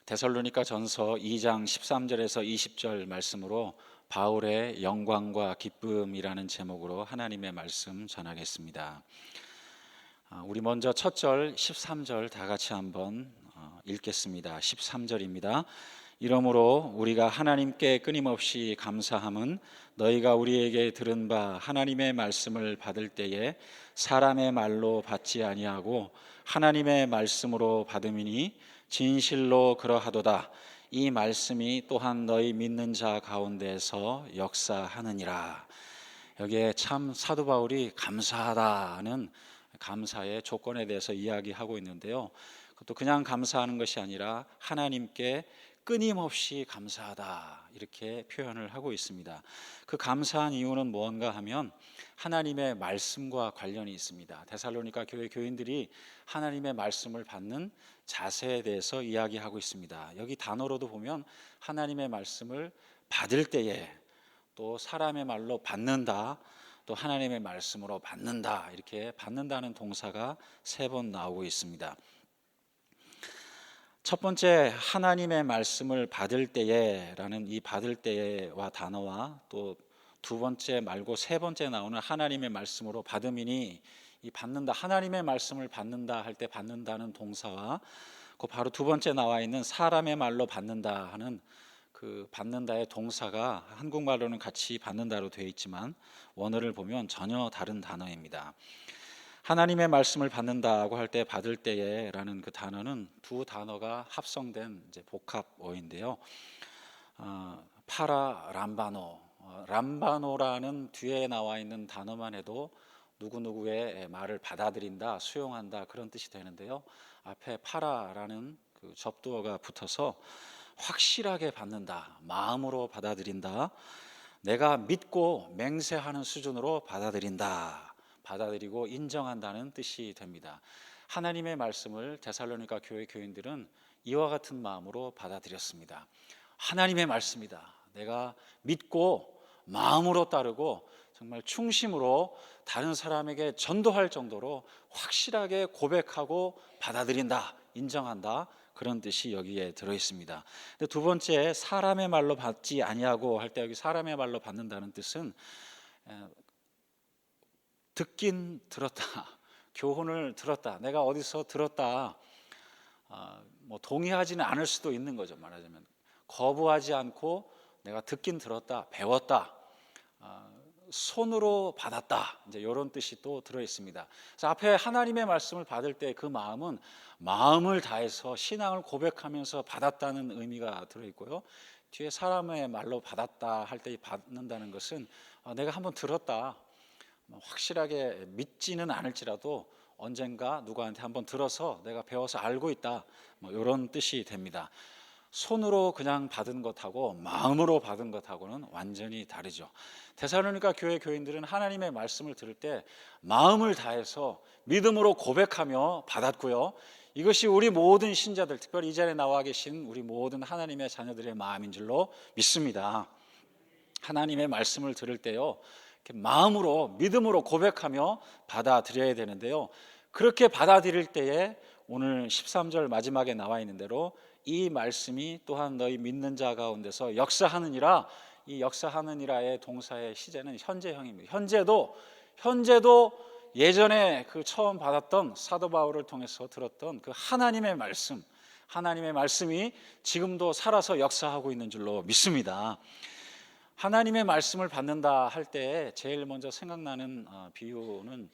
데살로니가 전서 2장 13절에서 20절 말씀으로 바울의 영광과 기쁨이라는 제목으로 하나님의 말씀 전하겠습니다. 우리 먼저 첫 절 13절 다 같이 한번 읽겠습니다. 13절입니다. 이러므로 우리가 하나님께 끊임없이 감사함은 너희가 우리에게 들은 바 하나님의 말씀을 받을 때에 사람의 말로 받지 아니하고 하나님의 말씀으로 받음이니 진실로 그러하도다. 이 말씀이 또한 너희 믿는 자 가운데서 역사하느니라. 여기에 참 사도 바울이 감사하다는 감사의 조건에 대해서 이야기하고 있는데요, 그것도 그냥 감사하는 것이 아니라 하나님께 끊임없이 감사하다 이렇게 표현을 하고 있습니다. 그 감사한 이유는 무언가 하면 하나님의 말씀과 관련이 있습니다. 데살로니가 교회 교인들이 하나님의 말씀을 받는 자세에 대해서 이야기하고 있습니다. 여기 단어로도 보면 하나님의 말씀을 받을 때에, 또 사람의 말로 받는다, 또 하나님의 말씀으로 받는다, 이렇게 받는다는 동사가 3번 나오고 있습니다. 첫 번째 하나님의 말씀을 받을 때에라는 이 받을 때에와 단어와, 또 두 번째 말고 세 번째 나오는 하나님의 말씀으로 받음이니, 이 받는다, 하나님의 말씀을 받는다 할 때 받는다는 동사와 그 바로 두 번째 나와 있는 사람의 말로 받는다 하는 그 받는다의 동사가 한국말로는 같이 받는다로 되어 있지만 원어를 보면 전혀 다른 단어입니다. 하나님의 말씀을 받는다고 할 때 받을 때에라는 그 단어는 두 단어가 합성된 이제 복합어인데요. 파라 람바노, 람바노라는 뒤에 나와 있는 단어만 해도 누구누구의 말을 받아들인다, 수용한다 그런 뜻이 되는데요, 앞에 파라라는 그 접두어가 붙어서 확실하게 받는다, 마음으로 받아들인다, 내가 믿고 맹세하는 수준으로 받아들이고 인정한다는 뜻이 됩니다. 하나님의 말씀을 데살로니가 교회 교인들은 이와 같은 마음으로 받아들였습니다. 하나님의 말씀이다, 내가 믿고 마음으로 따르고 정말 충심으로 다른 사람에게 전도할 정도로 확실하게 고백하고 받아들인다, 인정한다, 그런 뜻이 여기에 들어 있습니다. 근데 두 번째 사람의 말로 받지 아니하고 할 때 여기 사람의 말로 받는다는 뜻은 듣긴 들었다, 교훈을 들었다, 내가 어디서 들었다, 동의하지는 않을 수도 있는 거죠. 말하자면 거부하지 않고 내가 듣긴 들었다, 배웠다, 손으로 받았다, 이제 이런 뜻이 또 들어 있습니다. 그래서 앞에 하나님의 말씀을 받을 때 그 마음은 마음을 다해서 신앙을 고백하면서 받았다는 의미가 들어 있고요, 뒤에 사람의 말로 받았다 할 때 받는다는 것은 내가 한번 들었다, 확실하게 믿지는 않을지라도 언젠가 누구한테 한번 들어서 내가 배워서 알고 있다, 이런 뜻이 됩니다. 손으로 그냥 받은 것하고 마음으로 받은 것하고는 완전히 다르죠. 데살로니가 교회 교인들은 하나님의 말씀을 들을 때 마음을 다해서 믿음으로 고백하며 받았고요, 이것이 우리 모든 신자들, 특별히 이 자리에 나와 계신 우리 모든 하나님의 자녀들의 마음인 줄로 믿습니다. 하나님의 말씀을 들을 때요, 이렇게 마음으로 믿음으로 고백하며 받아들여야 되는데요, 그렇게 받아들일 때에 오늘 13절 마지막에 나와 있는 대로 이 말씀이 또한 너희 믿는 자 가운데서 역사하느니라, 이 역사하느니라의 동사의 시제는 현재형입니다. 현재도 예전에 그 처음 받았던 사도 바울을 통해서 들었던 그 하나님의 말씀이 지금도 살아서 역사하고 있는 줄로 믿습니다. 하나님의 말씀을 받는다 할 때 제일 먼저 생각나는 비유는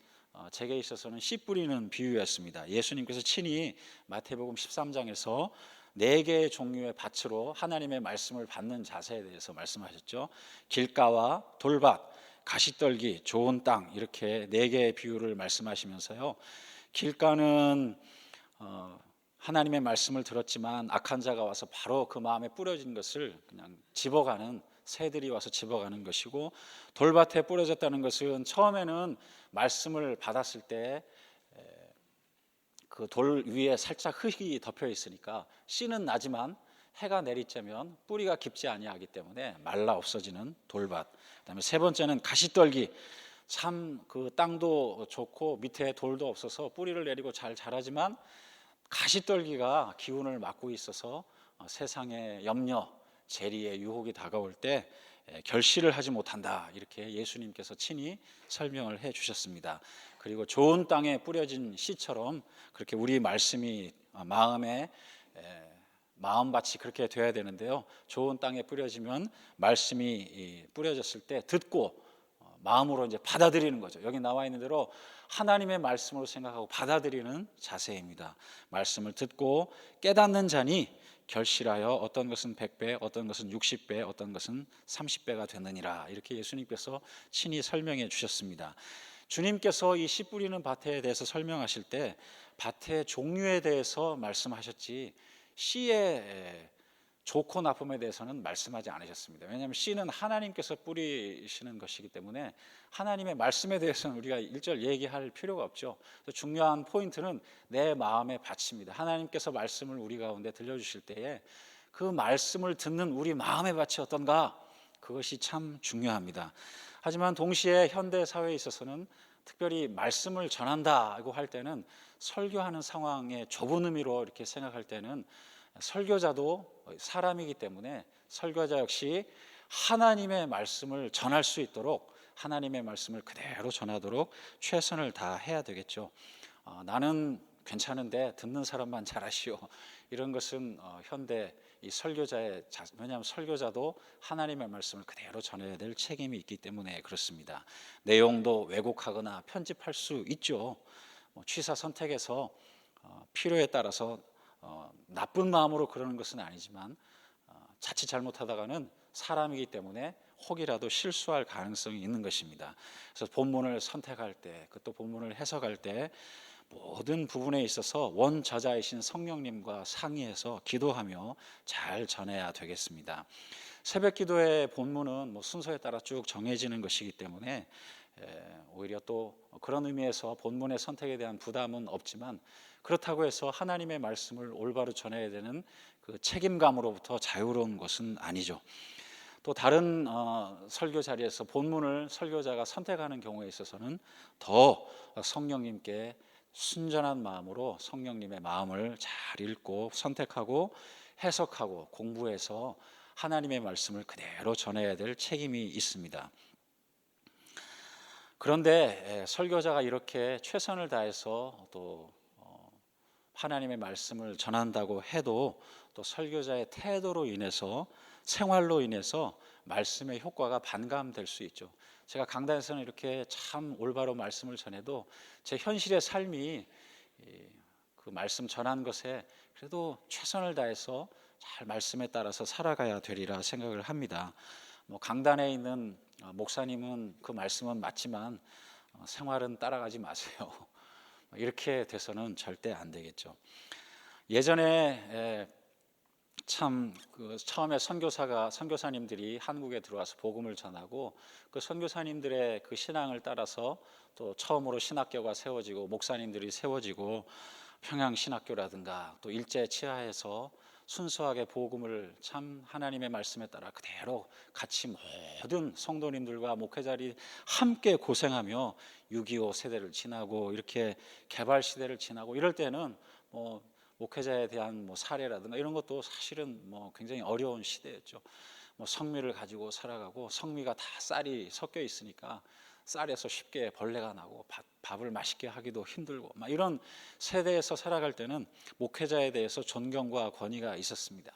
제게 있어서는 씨 뿌리는 비유였습니다. 예수님께서 친히 마태복음 13장에서 4개의 종류의 밭으로 하나님의 말씀을 받는 자세에 대해서 말씀하셨죠. 길가와 돌밭, 가시떨기, 좋은 땅, 이렇게 4개의 비유를 말씀하시면서요, 길가는 하나님의 말씀을 들었지만 악한 자가 와서 바로 그 마음에 뿌려진 것을 그냥 집어가는, 새들이 와서 집어가는 것이고, 돌밭에 뿌려졌다는 것은 처음에는 말씀을 받았을 때 그 돌 위에 살짝 흙이 덮여 있으니까 씨는 나지만 해가 내리쬐면 뿌리가 깊지 아니하기 때문에 말라 없어지는 돌밭. 그다음에 세 번째는 가시떨기, 참 그 땅도 좋고 밑에 돌도 없어서 뿌리를 내리고 잘 자라지만 가시떨기가 기운을 맡고 있어서 세상의 염려, 재리의 유혹이 다가올 때 결실을 하지 못한다, 이렇게 예수님께서 친히 설명을 해 주셨습니다. 그리고 좋은 땅에 뿌려진 씨처럼 그렇게 우리 말씀이 마음밭이 그렇게 돼야 되는데요, 좋은 땅에 뿌려지면 말씀이 뿌려졌을 때 듣고 마음으로 이제 받아들이는 거죠. 여기 나와 있는 대로 하나님의 말씀으로 생각하고 받아들이는 자세입니다. 말씀을 듣고 깨닫는 자니 결실하여 어떤 것은 100배, 어떤 것은 60배, 어떤 것은 30배가 되느니라, 이렇게 예수님께서 친히 설명해 주셨습니다. 주님께서 이 씨 뿌리는 밭에 대해서 설명하실 때 밭의 종류에 대해서 말씀하셨지 씨의 좋고 나쁨에 대해서는 말씀하지 않으셨습니다. 왜냐하면 씨는 하나님께서 뿌리시는 것이기 때문에 하나님의 말씀에 대해서는 우리가 일절 얘기할 필요가 없죠. 그래서 중요한 포인트는 내 마음의 밭입니다. 하나님께서 말씀을 우리 가운데 들려주실 때에 그 말씀을 듣는 우리 마음의 밭이 어떤가, 그것이 참 중요합니다. 하지만 동시에 현대 사회에 있어서는 특별히 말씀을 전한다고 할 때는 설교하는 상황의 좁은 의미로 이렇게 생각할 때는 설교자도 사람이기 때문에 설교자 역시 하나님의 말씀을 전할 수 있도록, 하나님의 말씀을 그대로 전하도록 최선을 다해야 되겠죠. 나는 괜찮은데 듣는 사람만 잘하시오, 이런 것은 현대 이 설교자의 왜냐하면 설교자도 하나님의 말씀을 그대로 전해야 될 책임이 있기 때문에 그렇습니다. 내용도 왜곡하거나 편집할 수 있죠. 취사 선택에서 필요에 따라서 나쁜 마음으로 그러는 것은 아니지만 자칫 잘못하다가는 사람이기 때문에 혹이라도 실수할 가능성이 있는 것입니다. 그래서 본문을 선택할 때, 또 본문을 해석할 때 모든 부분에 있어서 원저자이신 성령님과 상의해서 기도하며 잘 전해야 되겠습니다. 새벽 기도의 본문은 순서에 따라 쭉 정해지는 것이기 때문에 오히려 또 그런 의미에서 본문의 선택에 대한 부담은 없지만, 그렇다고 해서 하나님의 말씀을 올바로 전해야 되는 그 책임감으로부터 자유로운 것은 아니죠. 또 다른 설교 자리에서 본문을 설교자가 선택하는 경우에 있어서는 더 성령님께 순전한 마음으로 성령님의 마음을 잘 읽고 선택하고 해석하고 공부해서 하나님의 말씀을 그대로 전해야 될 책임이 있습니다. 그런데 설교자가 이렇게 최선을 다해서 또 하나님의 말씀을 전한다고 해도 또 설교자의 태도로 인해서, 생활로 인해서 말씀의 효과가 반감될 수 있죠. 제가 강단에서는 이렇게 참 올바로 말씀을 전해도 제 현실의 삶이 그 말씀 전한 것에 그래도 최선을 다해서 잘 말씀에 따라서 살아가야 되리라 생각을 합니다. 강단에 있는 목사님은 그 말씀은 맞지만 생활은 따라가지 마세요. 이렇게 돼서는 절대 안 되겠죠. 예전에 참 처음에 선교사님들이 한국에 들어와서 복음을 전하고 그 선교사님들의 그 신앙을 따라서 또 처음으로 신학교가 세워지고 목사님들이 세워지고 평양신학교라든가 또 일제 치하에서 순수하게 복음을 참 하나님의 말씀에 따라 그대로 같이 모든 성도님들과 목회자들이 함께 고생하며 6.25 세대를 지나고 이렇게 개발 시대를 지나고 이럴 때는 목회자에 대한 사례라든가 이런 것도 사실은 굉장히 어려운 시대였죠. 성미를 가지고 살아가고 성미가 다 쌀이 섞여 있으니까 쌀에서 쉽게 벌레가 나고 밥을 맛있게 하기도 힘들고 이런 세대에서 살아갈 때는 목회자에 대해서 존경과 권위가 있었습니다.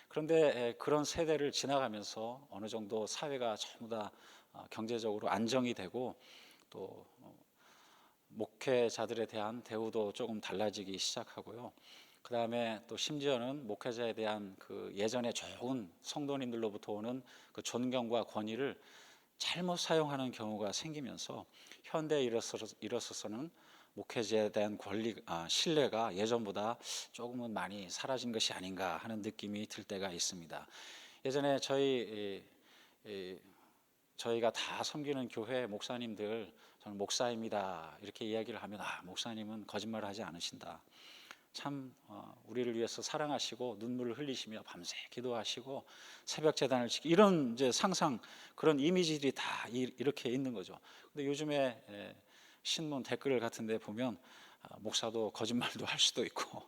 그런데 그런 세대를 지나가면서 어느 정도 사회가 전부 다 경제적으로 안정이 되고 또 목회자들에 대한 대우도 조금 달라지기 시작하고요. 그 다음에 또 심지어는 목회자에 대한 그 예전에 좋은 성도님들로부터 오는 그 존경과 권위를 잘못 사용하는 경우가 생기면서 현대에 일어서서는 목회자에 대한 신뢰가 예전보다 조금은 많이 사라진 것이 아닌가 하는 느낌이 들 때가 있습니다. 예전에 저희가 다 섬기는 교회 목사님들, 저는 목사입니다 이렇게 이야기를 하면 목사님은 거짓말을 하지 않으신다. 참 우리를 위해서 사랑하시고 눈물을 흘리시며 밤새 기도하시고 새벽 제단을 지키고 이런 이제 상상, 그런 이미지들이 다 이렇게 있는 거죠. 근데 요즘에 신문 댓글 같은 데 보면 목사도 거짓말도 할 수도 있고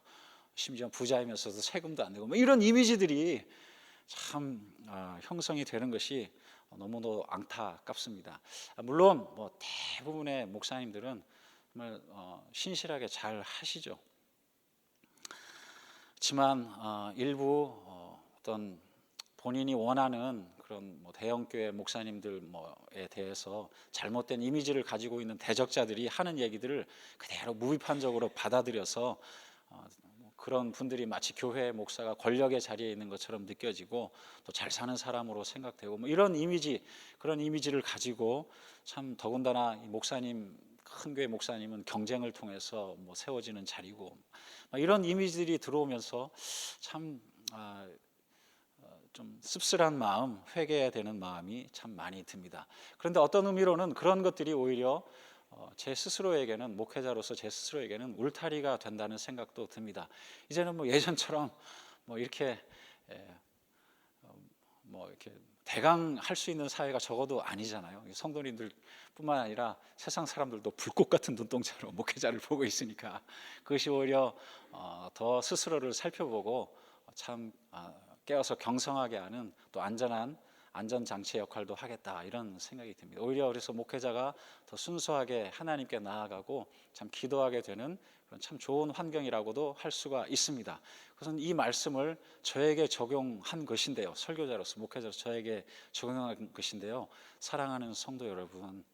심지어 부자이면서도 세금도 안 내고 뭐 이런 이미지들이 참 형성이 되는 것이 너무도 안타깝습니다. 물론 뭐 대부분의 목사님들은 정말 신실하게 잘 하시죠. 그렇지만 일부 어떤 본인이 원하는 그런 뭐 대형교회 목사님들 뭐에 대해서 잘못된 이미지를 가지고 있는 대적자들이 하는 얘기들을 그대로 무비판적으로 받아들여서 그런 분들이 마치 교회 목사가 권력의 자리에 있는 것처럼 느껴지고 또 잘 사는 사람으로 생각되고 뭐 이런 이미지, 그런 이미지를 가지고 참 더군다나 이 목사님, 큰 교회 목사님은 경쟁을 통해서 뭐 세워지는 자리고 이런 이미지들이 들어오면서 참 좀 씁쓸한 마음, 회개해야 되는 마음이 참 많이 듭니다. 그런데 어떤 의미로는 그런 것들이 오히려 제 스스로에게는, 목회자로서 제 스스로에게는 울타리가 된다는 생각도 듭니다. 이제는 뭐 예전처럼 뭐 이렇게 대강할 수 있는 사회가 적어도 아니잖아요. 성도님들뿐만 아니라 세상 사람들도 불꽃 같은 눈동자로 목회자를 보고 있으니까 그것이 오히려 더 스스로를 살펴보고 참 깨어서 경성하게 하는 또 안전한 안전장치 역할도 하겠다, 이런 생각이 듭니다. 오히려 그래서 목회자가 더 순수하게 하나님께 나아가고 참 기도하게 되는 그런 참 좋은 환경이라고도 할 수가 있습니다. 그것은 이 말씀을 저에게 적용한 것인데요, 설교자로서, 목회자로서 저에게 적용한 것인데요, 사랑하는 성도 여러분,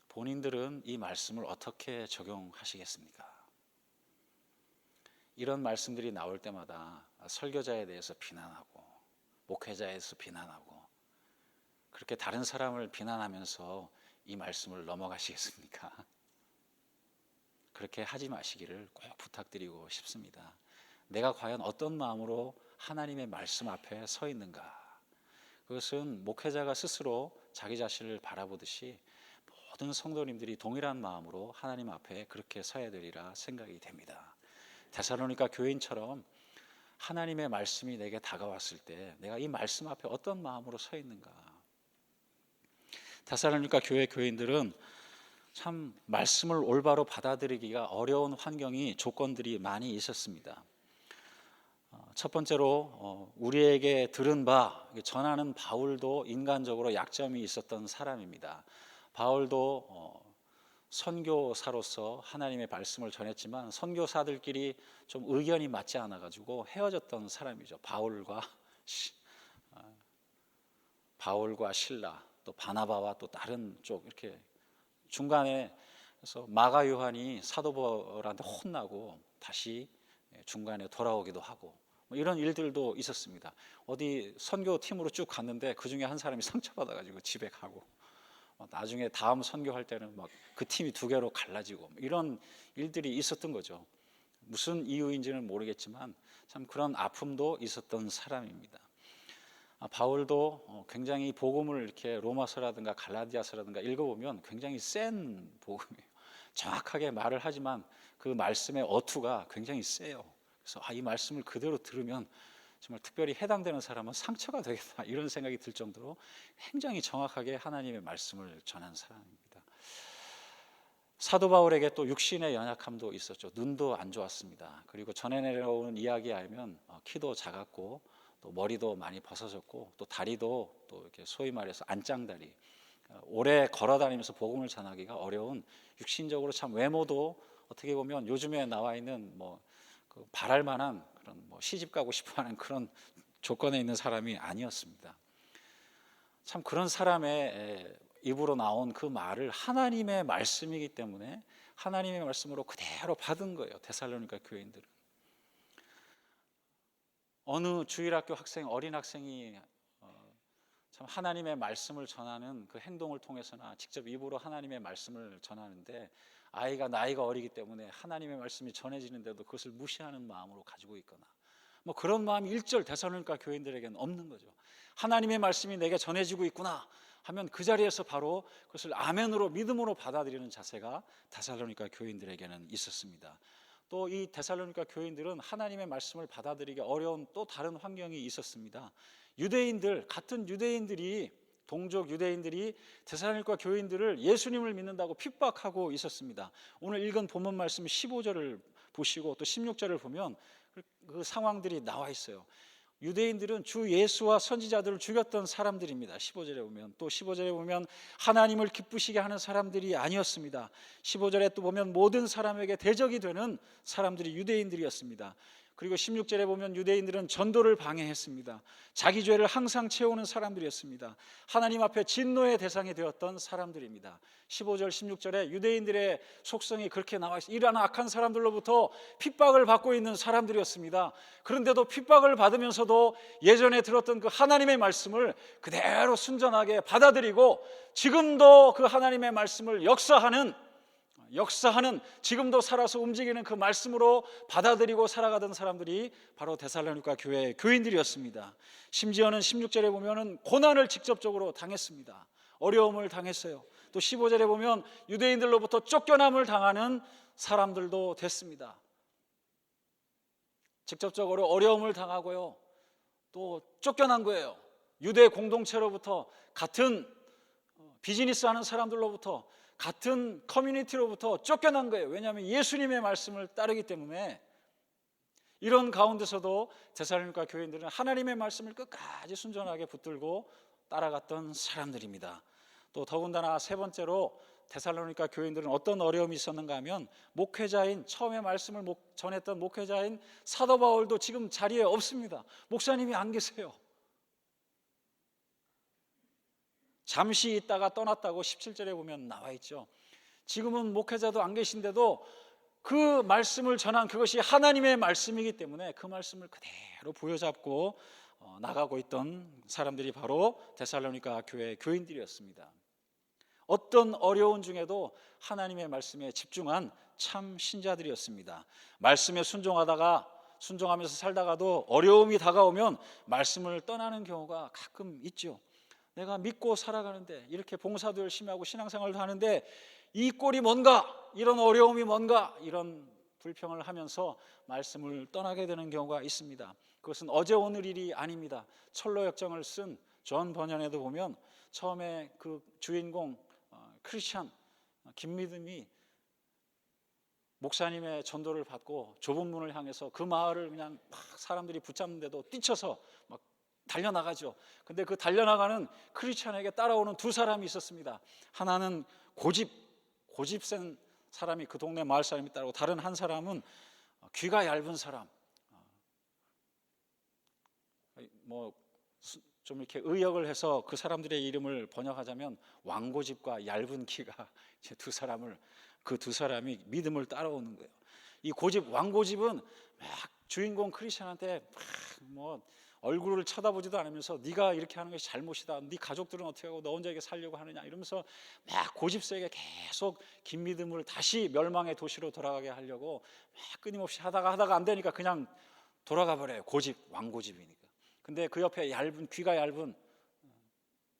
본인들은 이 말씀을 어떻게 적용하시겠습니까? 이런 말씀들이 나올 때마다 설교자에 대해서 비난하고 목회자에 대해서 비난하고 그렇게 다른 사람을 비난하면서 이 말씀을 넘어가시겠습니까? 그렇게 하지 마시기를 꼭 부탁드리고 싶습니다. 내가 과연 어떤 마음으로 하나님의 말씀 앞에 서 있는가? 그것은 목회자가 스스로 자기 자신을 바라보듯이 모든 성도님들이 동일한 마음으로 하나님 앞에 그렇게 서야 되리라 생각이 됩니다. 데살로니가 교인처럼 하나님의 말씀이 내게 다가왔을 때 내가 이 말씀 앞에 어떤 마음으로 서 있는가? 데살로니가 교회 교인들은 참 말씀을 올바로 받아들이기가 어려운 환경이, 조건들이 많이 있었습니다. 첫 번째로 우리에게 들은 바, 전하는 바울도 인간적으로 약점이 있었던 사람입니다. 바울도 선교사로서 하나님의 말씀을 전했지만 선교사들끼리 좀 의견이 맞지 않아 가지고 헤어졌던 사람이죠. 바울과 실라, 또 바나바와 또 다른 쪽, 이렇게 중간에 그래서 마가 요한이 사도 바울한테 혼나고 다시 중간에 돌아오기도 하고 뭐 이런 일들도 있었습니다. 어디 선교팀으로 쭉 갔는데 그 중에 한 사람이 상처받아 가지고 집에 가고, 나중에 다음 선교할 때는 막 그 팀이 두 개로 갈라지고 이런 일들이 있었던 거죠. 무슨 이유인지는 모르겠지만 참 그런 아픔도 있었던 사람입니다. 바울도 굉장히 복음을 이렇게 로마서라든가 갈라디아서라든가 읽어보면 굉장히 센 복음이에요. 정확하게 말을 하지만 그 말씀의 어투가 굉장히 세요. 그래서 이 말씀을 그대로 들으면 정말 특별히 해당되는 사람은 상처가 되겠다, 이런 생각이 들 정도로 굉장히 정확하게 하나님의 말씀을 전한 사람입니다. 사도 바울에게 또 육신의 연약함도 있었죠. 눈도 안 좋았습니다. 그리고 전해 내려오는 이야기 알면 키도 작았고 또 머리도 많이 벗어졌고 또 다리도 또 이렇게 소위 말해서 안짱다리, 오래 걸어다니면서 복음을 전하기가 어려운, 육신적으로 참 외모도 어떻게 보면 요즘에 나와 있는 바랄 만한 그런 시집 가고 싶어하는 그런 조건에 있는 사람이 아니었습니다. 참 그런 사람의 입으로 나온 그 말을 하나님의 말씀이기 때문에 하나님의 말씀으로 그대로 받은 거예요. 데살로니가 교인들은. 어느 주일학교 학생, 어린 학생이 참 하나님의 말씀을 전하는 그 행동을 통해서나 직접 입으로 하나님의 말씀을 전하는데, 아이가 나이가 어리기 때문에 하나님의 말씀이 전해지는데도 그것을 무시하는 마음으로 가지고 있거나 그런 마음이 일절 데살로니가 교인들에게는 없는 거죠. 하나님의 말씀이 내게 전해지고 있구나 하면 그 자리에서 바로 그것을 아멘으로, 믿음으로 받아들이는 자세가 데살로니가 교인들에게는 있었습니다. 또 이 데살로니가 교인들은 하나님의 말씀을 받아들이기 어려운 또 다른 환경이 있었습니다. 같은 유대인들이 동족 유대인들이 데살로니가 교인들을 예수님을 믿는다고 핍박하고 있었습니다. 오늘 읽은 본문 말씀 15절을 보시고 또 16절을 보면 그 상황들이 나와 있어요. 유대인들은 주 예수와 선지자들을 죽였던 사람들입니다. 15절에 보면, 또 15절에 보면 하나님을 기쁘시게 하는 사람들이 아니었습니다. 15절에 또 보면 모든 사람에게 대적이 되는 사람들이 유대인들이었습니다. 그리고 16절에 보면 유대인들은 전도를 방해했습니다. 자기 죄를 항상 채우는 사람들이었습니다. 하나님 앞에 진노의 대상이 되었던 사람들입니다. 15절 16절에 유대인들의 속성이 그렇게 나와 있어요. 이러한 악한 사람들로부터 핍박을 받고 있는 사람들이었습니다. 그런데도 픽박을 받으면서도 예전에 들었던 그 하나님의 말씀을 그대로 순전하게 받아들이고 지금도 그 하나님의 말씀을 역사하는 지금도 살아서 움직이는 그 말씀으로 받아들이고 살아가던 사람들이 바로 데살로니가 교회의 교인들이었습니다. 심지어는 16절에 보면은 고난을 직접적으로 당했습니다. 어려움을 당했어요. 또 15절에 보면 유대인들로부터 쫓겨남을 당하는 사람들도 됐습니다. 직접적으로 어려움을 당하고요, 또 쫓겨난 거예요. 유대 공동체로부터, 같은 비즈니스 하는 사람들로부터, 같은 커뮤니티로부터 쫓겨난 거예요. 왜냐하면 예수님의 말씀을 따르기 때문에. 이런 가운데서도 데살로니가 교인들은 하나님의 말씀을 끝까지 순전하게 붙들고 따라갔던 사람들입니다. 또 더군다나 세 번째로 데살로니가 교인들은 어떤 어려움이 있었는가 하면, 목회자인, 처음에 말씀을 전했던 목회자인 사도 바울도 지금 자리에 없습니다. 목사님이 안 계세요. 잠시 있다가 떠났다고 17절에 보면 나와 있죠. 지금은 목회자도 안 계신데도 그 말씀을 전한 그것이 하나님의 말씀이기 때문에 그 말씀을 그대로 부여잡고 나가고 있던 사람들이 바로 데살로니가 교회 교인들이었습니다. 어떤 어려운 중에도 하나님의 말씀에 집중한 참 신자들이었습니다. 말씀에 순종하면서 살다가도 어려움이 다가오면 말씀을 떠나는 경우가 가끔 있죠. 내가 믿고 살아가는데, 이렇게 봉사도 열심히 하고 신앙생활도 하는데 이 꼴이 뭔가, 이런 어려움이 뭔가, 이런 불평을 하면서 말씀을 떠나게 되는 경우가 있습니다. 그것은 어제 오늘 일이 아닙니다. 철로역정을 쓴 존 버년에도 보면 처음에 그 주인공 크리스찬 김미듬이 목사님의 전도를 받고 좁은 문을 향해서 그 마을을 그냥 막 사람들이 붙잡는데도 뛰쳐서 막 달려나가죠. 근데 그 달려나가는 크리스찬에게 따라오는 두 사람이 있었습니다. 하나는 고집센 사람이, 그 동네 마을 사람이 따라오고, 다른 한 사람은 귀가 얇은 사람, 좀 이렇게 의역을 해서 그 사람들의 이름을 번역하자면 왕고집과 얇은 귀가 이제 그 두 사람이 믿음을 따라오는 거예요. 이 왕고집은 막 주인공 크리스찬한테 막 얼굴을 쳐다보지도 않으면서 네가 이렇게 하는 것이 잘못이다, 네 가족들은 어떻게 하고 너 혼자 이렇게 살려고 하느냐, 이러면서 막 고집세게 계속 김 믿음을 다시 멸망의 도시로 돌아가게 하려고 막 끊임없이 하다가 안 되니까 그냥 돌아가 버려요. 왕고집이니까. 근데 그 옆에 귀가 얇은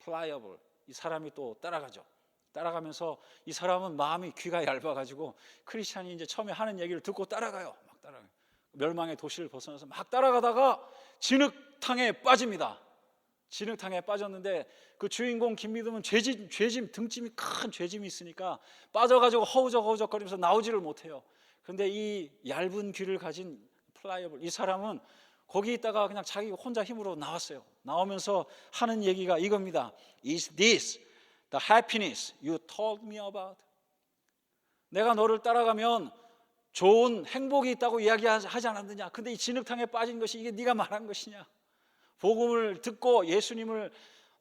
플라이어블, 이 사람이 또 따라가죠. 따라가면서 이 사람은 마음이, 귀가 얇아가지고 크리스찬이 이제 처음에 하는 얘기를 듣고 따라가요. 막 따라가요. 멸망의 도시를 벗어나서 막 따라가다가 진흙탕에 빠집니다. 진흙탕에 빠졌는데 그 주인공 김미듬은 등짐이 큰 죄짐이 있으니까 빠져가지고 허우적거리면서 나오지를 못해요. 그런데 이 얇은 귀를 가진 플라이어블, 이 사람은 거기 있다가 그냥 자기 혼자 힘으로 나왔어요. 나오면서 하는 얘기가 이겁니다. Is this the happiness you told me about? 내가 너를 따라가면 좋은 행복이 있다고 이야기하지 않았느냐? 근데 이 진흙탕에 빠진 것이 이게 네가 말한 것이냐? 복음을 듣고 예수님을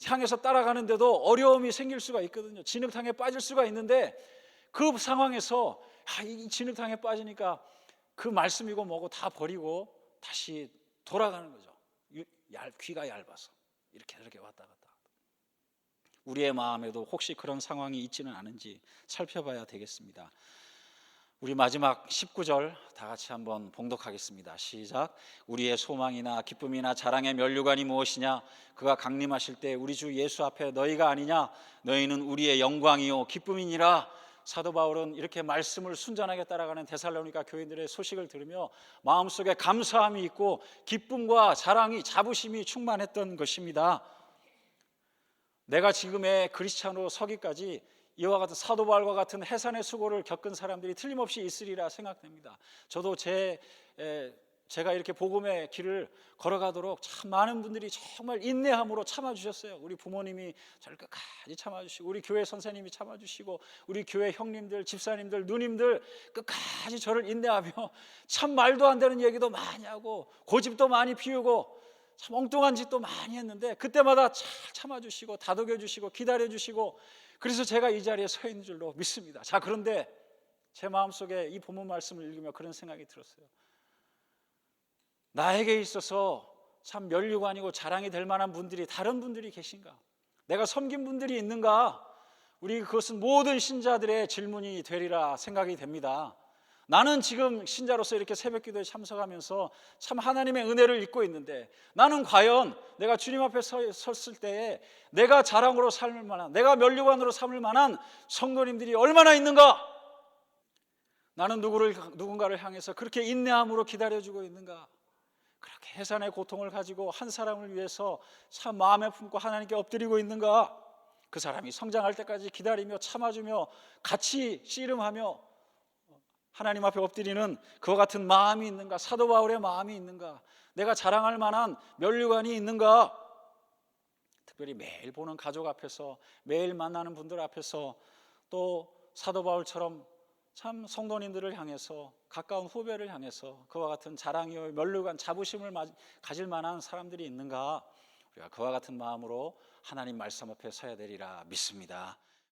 향해서 따라가는데도 어려움이 생길 수가 있거든요. 진흙탕에 빠질 수가 있는데 그 상황에서 이 진흙탕에 빠지니까 그 말씀이고 뭐고 다 버리고 다시 돌아가는 거죠. 귀가 얇아서 이렇게 왔다 갔다. 우리의 마음에도 혹시 그런 상황이 있지는 않은지 살펴봐야 되겠습니다. 우리 마지막 19절 다 같이 한번 봉독하겠습니다. 시작. 우리의 소망이나 기쁨이나 자랑의 면류관이 무엇이냐? 그가 강림하실 때 우리 주 예수 앞에 너희가 아니냐? 너희는 우리의 영광이요 기쁨이니라. 사도 바울은 이렇게 말씀을 순전하게 따라가는 데살로니가 교인들의 소식을 들으며 마음속에 감사함이 있고 기쁨과 자랑이, 자부심이 충만했던 것입니다. 내가 지금의 크리스찬으로 서기까지 이와 같은 사도 바울과 같은 해산의 수고를 겪은 사람들이 틀림없이 있으리라 생각됩니다. 저도 제가 이렇게 복음의 길을 걸어가도록 참 많은 분들이 정말 인내함으로 참아주셨어요. 우리 부모님이 저를 끝까지 참아주시고, 우리 교회 선생님이 참아주시고, 우리 교회 형님들, 집사님들, 누님들 끝까지 저를 인내하며 참 말도 안 되는 얘기도 많이 하고 고집도 많이 피우고 참 엉뚱한 짓도 많이 했는데 그때마다 잘 참아주시고 다독여주시고 기다려주시고, 그래서 제가 이 자리에 서 있는 줄로 믿습니다. 자, 그런데 제 마음속에 이 본문 말씀을 읽으며 그런 생각이 들었어요. 나에게 있어서 참 면류관이고 자랑이 될 만한 분들이 다른 분들이 계신가? 내가 섬긴 분들이 있는가? 우리 그것은 모든 신자들의 질문이 되리라 생각이 됩니다. 나는 지금 신자로서 이렇게 새벽기도에 참석하면서 참 하나님의 은혜를 입고 있는데, 나는 과연 내가 주님 앞에 섰을 때에 내가 자랑으로 삼을 만한, 내가 면류관으로 삼을 만한 성도님들이 얼마나 있는가? 나는 누군가를 향해서 그렇게 인내함으로 기다려주고 있는가? 그렇게 해산의 고통을 가지고 한 사람을 위해서 참 마음에 품고 하나님께 엎드리고 있는가? 그 사람이 성장할 때까지 기다리며 참아주며 같이 씨름하며 하나님 앞에 엎드리는 그와 같은 마음이 있는가? 사도 바울의 마음이 있는가? 내가 자랑할 만한 면류관이 있는가? 특별히 매일 보는 가족 앞에서, 매일 만나는 분들 앞에서, 또 사도 바울처럼 참 성도님들을 향해서, 가까운 후배를 향해서 그와 같은 자랑이요 면류관, 자부심을 가질 만한 사람들이 있는가? 우리가 그와 같은 마음으로 하나님 말씀 앞에 서야 되리라 믿습니다.